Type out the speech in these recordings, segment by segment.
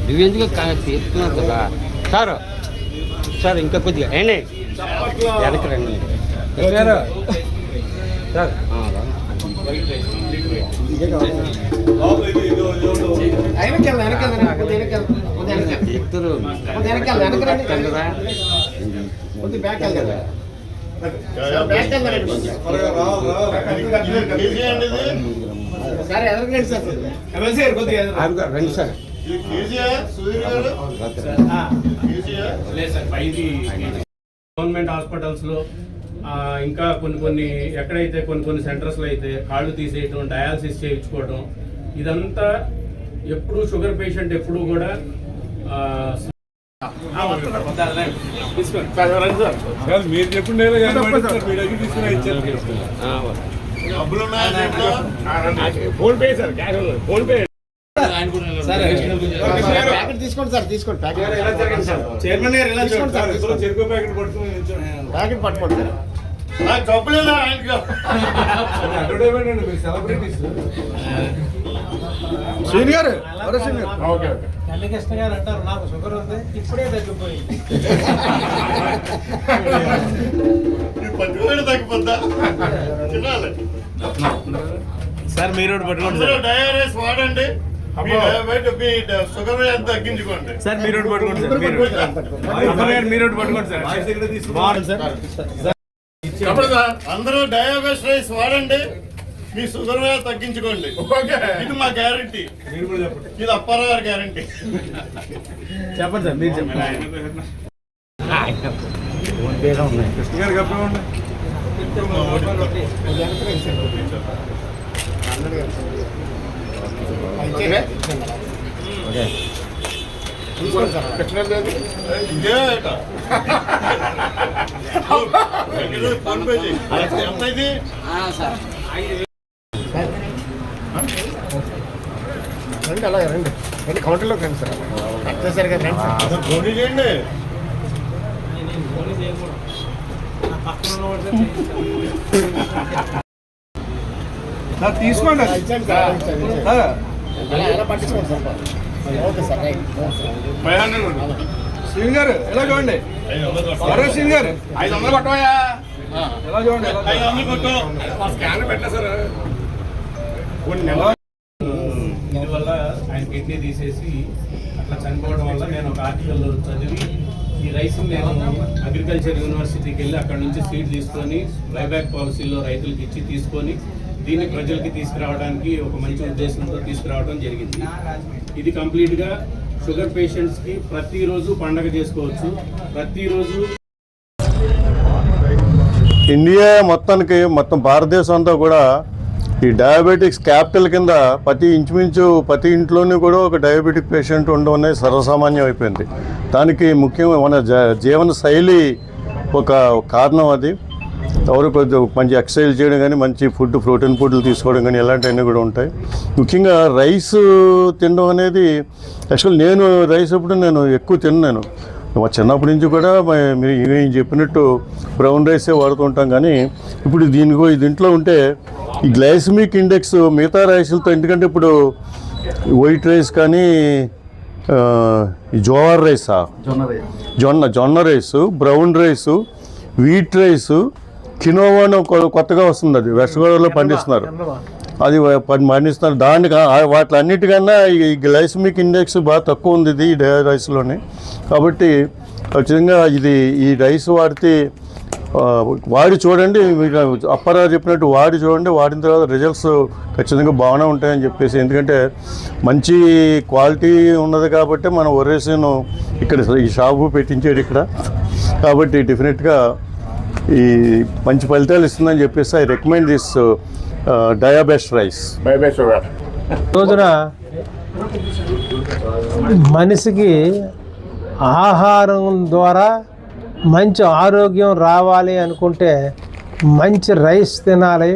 నువ్వెందుకు తీస్తున్నావు కదా sir. Sir ఇంకా కొద్దిగా ఏండి వెనక్కి రండి సార్. రండి సార్. గవర్నమెంట్ హాస్పిటల్స్లో ఇంకా కొన్ని ఎక్కడైతే కొన్ని సెంటర్స్లో అయితే కాళ్ళు తీసేయటం, డయాలసిస్ చేయించుకోవటం, ఇదంతా ఎప్పుడు షుగర్ పేషెంట్ ఎప్పుడు కూడా మీరు చెప్పండి. Phone pay sir, phone pay తీసుకోండి సార్, తీసుకోండి. చైర్మన్ గారు ఎలా చెరుకు ప్యాకెట్ పట్టుకోండి సార్. అడ్వర్టైజ్మెంట్ అండి, మీరు సెలబ్రిటీస్. సీనియర్ ఓకే కృష్ణ గారు అంటారు నాకు షుగర్ ఉంది, ఇప్పుడే తగ్గిపోయింది. తగ్గిపోద్దా సార్ మీరు పట్టుకోండి డయారేస్ వాడండి, షుగర్ తగ్గించుకోండి సార్. మీరు పట్టుకోండి సార్, మీరు పట్టుకోండి సార్. అందరూ డయాబెటిస్ రైస్ వాడండి, మీ షుగర్ తగ్గించుకోండి. ఇది మా గ్యారంటీ, ఇది అప్పారావు గారి గ్యారంటీ. చెప్పండి సార్, మీరు చెప్పండి. కృష్ణ గారికి అప్పుడు రండి, అలాగే రండి, కౌంటర్లోకి రండి సార్. సరిగా రండి ఫోన్ చేయండి. తీసుకోండి. శ్రీని గారు ఎలా చూడండి, శ్రీని గారు 500 కొట్టవయా, ఎలా చూడండి. దీనివల్ల ఆయన కిడ్నీ తీసేసి అట్లా చనిపోవడం వల్ల నేను ఒక ఆర్టికల్ చదివి ఈ రైస్ నేను అగ్రికల్చర్ యూనివర్సిటీకి వెళ్ళి అక్కడ నుంచి సీడ్ తీసుకొని బైబ్యాక్ పాలసీలో రైతులకు ఇచ్చి తీసుకొని దీన్ని ప్రజలకి తీసుకురావడానికి ఒక మంచి ఉద్దేశంతో తీసుకురావడం జరిగింది. ఇది కంప్లీట్గా షుగర్ పేషెంట్స్కి ప్రతిరోజు పండగ చేసుకోవచ్చు. ప్రతిరోజు ఇండియా మొత్తం భారతదేశం అంతా కూడా ఈ డయాబెటిక్స్ క్యాపిటల్ కింద ఇంచుమించు ప్రతి ఇంట్లోనూ కూడా ఒక డయాబెటిక్ పేషెంట్ ఉండడం అనేది సర్వసామాన్యం అయిపోయింది. దానికి ముఖ్యంగా మన జీవన శైలి ఒక కారణం. అది ఎవరు కొద్దిగా మంచి ఎక్సర్సైజ్ చేయడం కానీ, మంచి ప్రోటీన్ ఫుడ్లు తీసుకోవడం కానీ, ఇలాంటివన్నీ కూడా ఉంటాయి. ముఖ్యంగా రైస్ తినడం అనేది, యాక్చువల్ నేను రైస్ ఎప్పుడు ఎక్కువ తిన్నాను. మా చిన్నప్పటి నుంచి కూడా మీరు ఏం చెప్పినట్టు బ్రౌన్ రైసే వాడుతుంటాం. కానీ ఇప్పుడు దీంట్లో ఉంటే ఈ గ్లైసమిక్ ఇండెక్స్ మిగతా రైస్లతో, ఎందుకంటే ఇప్పుడు వైట్ రైస్ కానీ ఈ జోవర్ రైసా, జొన్న rice, brown rice, wheat rice, quinoa కొత్తగా వస్తుంది, అది వెస్ట్ గోదావరిలో పండిస్తున్నారు, అది పండిస్తున్నారు. వాటిలన్నిటికన్నా ఈ గ్లైసమిక్ ఇండెక్స్ బాగా తక్కువ ఉంది ఇది ఈ రైస్లోనే. కాబట్టి ఖచ్చితంగా ఈ రైస్ వాడి చూడండి, మీకు అప్పారావు చెప్పినట్టు వాడి చూడండి, వాడిన తర్వాత రిజల్ట్స్ ఖచ్చితంగా బాగానే ఉంటాయని చెప్పేసి. ఎందుకంటే మంచి క్వాలిటీ ఉన్నది కాబట్టి మనం ఒరేసిను ఇక్కడ ఈ షాపు పెట్టించాడు ఇక్కడ, కాబట్టి డెఫినెట్గా ఈ మంచి ఫలితాలు ఇస్తుందని చెప్పేసి ఐ రికమెండ్ దిస్ డయాబెస్ట్ రైస్. రోజున మనిషికి ఆహారం ద్వారా మంచి ఆరోగ్యం రావాలి అనుకుంటే మంచి రైస్ తినాలి,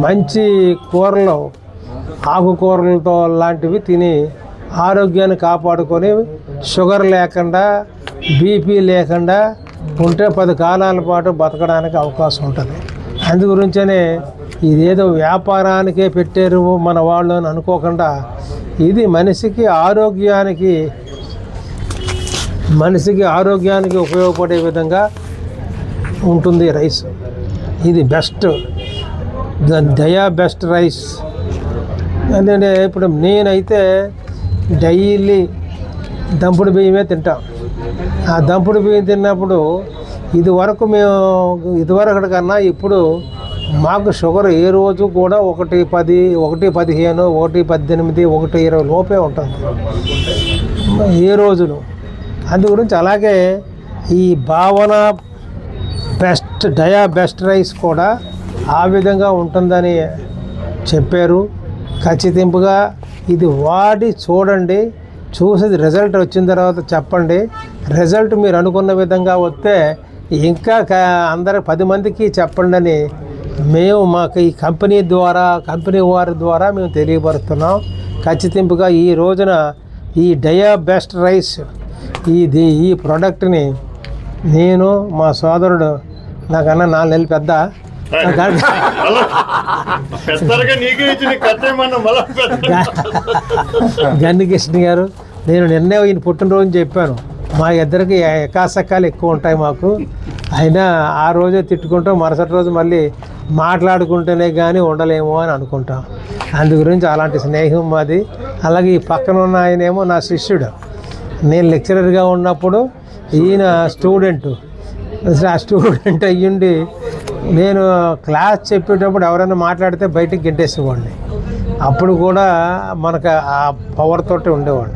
మంచి కూరలు ఆకుకూరలతో లాంటివి తిని ఆరోగ్యాన్ని కాపాడుకొని షుగర్ లేకుండా బీపీ లేకుండా ఉంటే 10 కాలాల పాటు బతకడానికి అవకాశం ఉంటుంది. అందు గురించనే ఇదేదో వ్యాపారానికే పెట్టారు మన వాళ్ళు అని అనుకోకుండా ఇది మనిషికి ఆరోగ్యానికి ఉపయోగపడే విధంగా ఉంటుంది రైస్. ఇది బెస్ట్, బెస్ట్ రైస్. ఎందుకంటే ఇప్పుడు నేనైతే డైలీ దంపుడు బియ్యమే తింటాం. ఆ దంపుడు బియ్యం తిన్నప్పుడు ఇదివరకు ఇదివరకటి కన్నా ఇప్పుడు మాకు షుగర్ ఏ రోజు కూడా 110, 115, 118, 120 లోపే ఉంటుంది ఏ రోజును. అందు గురించి అలాగే ఈ భావన బెస్ట్ రైస్ కూడా ఆ విధంగా ఉంటుందని చెప్పారు. ఖచ్చితంగా ఇది వాడి చూడండి, చూసి రిజల్ట్ వచ్చిన తర్వాత చెప్పండి. రిజల్ట్ మీరు అనుకున్న విధంగా వస్తే ఇంకా అందరు 10 మందికి చెప్పండి అని మాకు ఈ కంపెనీ వారి ద్వారా మేము తెలియపరుస్తున్నాం. ఖచ్చితంగా ఈ రోజున ఈ బెస్ట్ రైస్ ఈ ప్రోడక్ట్ని నేను, మా సోదరుడు నాకన్నా 4 నెలలు పెద్ద గన్నికృష్ణ గారు, నేను నిన్నే ఈయన పుట్టినరోజు చెప్పాను. మా ఇద్దరికి ఎకాసక్కాలు ఎక్కువ ఉంటాయి మాకు. అయినా ఆ రోజే తిట్టుకుంటాం, మరుసటి రోజు మళ్ళీ మాట్లాడుకుంటేనే కానీ ఉండలేమో అని అనుకుంటాం. అందు గురించి అలాంటి స్నేహం మాది. అలాగే ఈ పక్కన ఉన్న ఆయనేమో నా శిష్యుడు. నేను లెక్చరర్గా ఉన్నప్పుడు ఈయన స్టూడెంట్ అయ్యుండి నేను క్లాస్ చెప్పేటప్పుడు ఎవరైనా మాట్లాడితే బయటికి గెంటేసేవాడిని. అప్పుడు కూడా మనకు ఆ పవర్ తోటి ఉండేవాడు.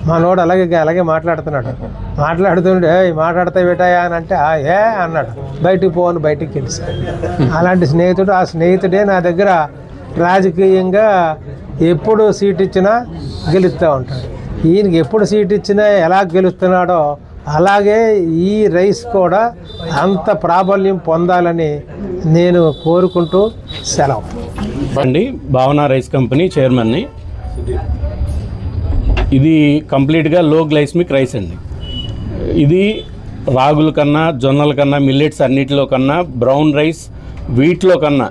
మనోడు అలాగే మాట్లాడుతుంటే మాట్లాడతా పెట్టాయా అని అంటే అన్నాడు, బయటికి పోను, బయటికి గెలిచాడు. అలాంటి స్నేహితుడు. ఆ స్నేహితుడే నా దగ్గర రాజకీయంగా ఎప్పుడు సీట్ ఇచ్చినా గెలుస్తూ ఉంటాడు. ఈయనకి ఎప్పుడు సీట్ ఇచ్చినా ఎలా గెలుస్తున్నాడో అలాగే ఈ రైస్ కూడా అంత ప్రాబల్యం పొందాలని నేను కోరుకుంటూ సెలవు. అండి, భావన రైస్ కంపెనీ చైర్మన్ని. ఇది కంప్లీట్గా లో గ్లైసమిక్ రైస్ అండి. ఇది రాగుల కన్నా, జొన్నల కన్నా, మిల్లెట్స్ అన్నిటిలో కన్నా, బ్రౌన్ రైస్, వీటిలో కన్నా,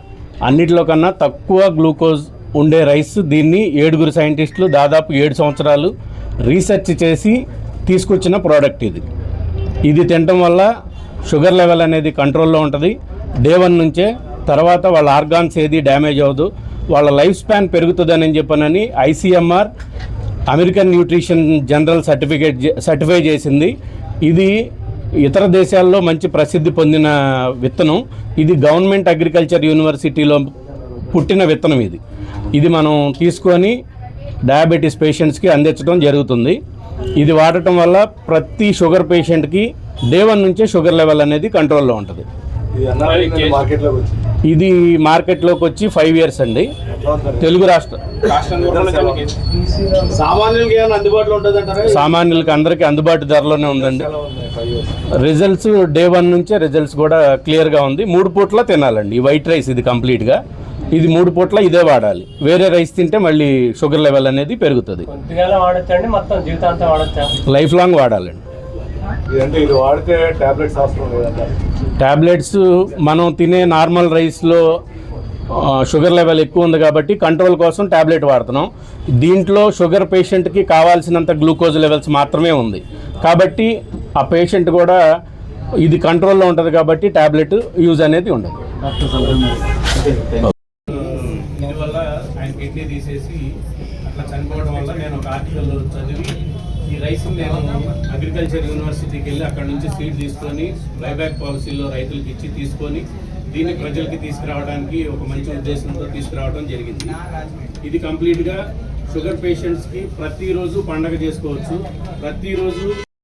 అన్నిటిలో కన్నా తక్కువ గ్లూకోజ్ ఉండే రైస్. దీన్ని 7 సైంటిస్టులు దాదాపు 7 సంవత్సరాలు రీసెర్చ్ చేసి తీసుకొచ్చిన ప్రోడక్ట్ ఇది తినటం వల్ల షుగర్ లెవెల్ అనేది కంట్రోల్లో ఉంటుంది. డే 1 నుంచే. తర్వాత వాళ్ళ ఆర్గాన్స్ ఏది డ్యామేజ్ అవ్వదు, వాళ్ళ లైఫ్ స్పాన్ పెరుగుతుందని చెప్పనని ICMR American nutrition general certify చేసింది. ఇది ఇతర దేశాల్లో మంచి ప్రసిద్ధి పొందిన విత్తనం. ఇది గవర్నమెంట్ అగ్రికల్చర్ యూనివర్సిటీలో పుట్టిన విత్తనం. ఇది మనం తీసుకొని డయాబెటీస్ పేషెంట్స్కి అందించడం జరుగుతుంది. ఇది వాడటం వల్ల ప్రతి షుగర్ పేషెంట్కి డే 1 నుంచే షుగర్ లెవెల్ అనేది కంట్రోల్లో ఉంటుంది. ఇది మార్కెట్లోకి వచ్చి 5 years అండి. తెలుగు సామాన్యులకి అందరికీ అందుబాటు ధరలోనే ఉందండి. రిజల్ట్స్ డే 1 నుంచే రిజల్ట్స్ కూడా క్లియర్గా ఉంది. 3 పూట్ల తినాలండి. ఈ వైట్ రైస్ ఇది కంప్లీట్గా ఇది 3 పూట్ల ఇదే వాడాలి. వేరే రైస్ తింటే మళ్ళీ షుగర్ లెవెల్ అనేది పెరుగుతుంది. లైఫ్ లాంగ్ వాడాలండి. ఇదంటే ఇది వాడితే టాబ్లెట్స్ అవసరం లేదంటారు. టాబ్లెట్స్ మనం తినే నార్మల్ రైస్లో షుగర్ లెవెల్ ఎక్కువ ఉంది కాబట్టి కంట్రోల్ కోసం టాబ్లెట్ వాడుతున్నాం. దీంట్లో షుగర్ పేషెంట్కి కావాల్సినంత గ్లూకోజ్ లెవెల్స్ మాత్రమే ఉంది కాబట్టి ఆ పేషెంట్ కూడా ఇది కంట్రోల్లో ఉంటుంది కాబట్టి టాబ్లెట్ యూజ్ అనేది ఉండదు. దీనివల్ల ఆయన కిడ్నీ తీసేసి అట్లా చనిపోవడం వల్ల నేను ఒక ఆర్టికల్లో చదివి ఈ రైస్ నేను అగ్రికల్చర్ యూనివర్సిటీకి వెళ్ళి అక్కడ నుంచి సీడ్ తీసుకొని బైబ్యాక్ పాలసీలో రైతులకు ఇచ్చి తీసుకొని దీన్ని ప్రజలకి తీసుకురావడానికి ఒక మంచి ఉద్దేశంతో తీసుకురావడం జరిగింది. ఇది కంప్లీట్గా షుగర్ పేషెంట్స్కి ప్రతిరోజు పండగ చేసుకోవచ్చు. ప్రతిరోజు